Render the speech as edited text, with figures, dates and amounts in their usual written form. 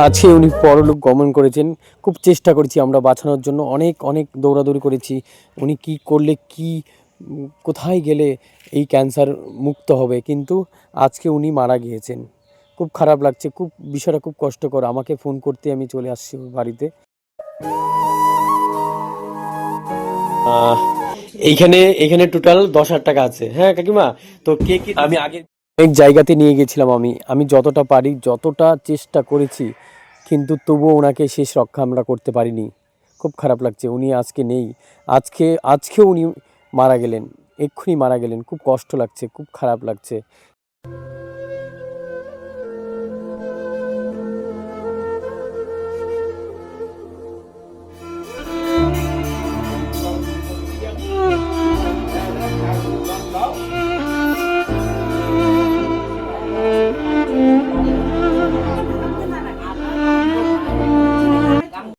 আজকে উনি পরলোক গমন করেছেন। খুব চেষ্টা করেছি আমরা বাঁচানোর জন্য, অনেক অনেক দৌড়াদৌড়ি করেছি। উনি কি করলে কি কোথায় গেলে এই ক্যান্সার মুক্ত হবে, কিন্তু আজকে উনি মারা গিয়েছেন। খুব খারাপ লাগছে, খুব বিষয়টা খুব কষ্টকর। আমাকে ফোন করতে আমি চলে আসছি ওর বাড়িতে। আহ, এইখানে এখানে টোটাল 10,000 টাকা আছে। হ্যাঁ কাকিমা, তো কে কে আমি আগে অনেক জায়গাতে নিয়ে গেছিলাম। আমি যতটা পারি যতটা চেষ্টা করেছি, কিন্তু তবুও ওনাকে শেষ রক্ষা আমরা করতে পারিনি। খুব খারাপ লাগছে, উনি আজকে নেই। আজকেও উনি মারা গেলেন, এক্ষুনি মারা গেলেন। খুব কষ্ট লাগছে, খুব খারাপ লাগছে।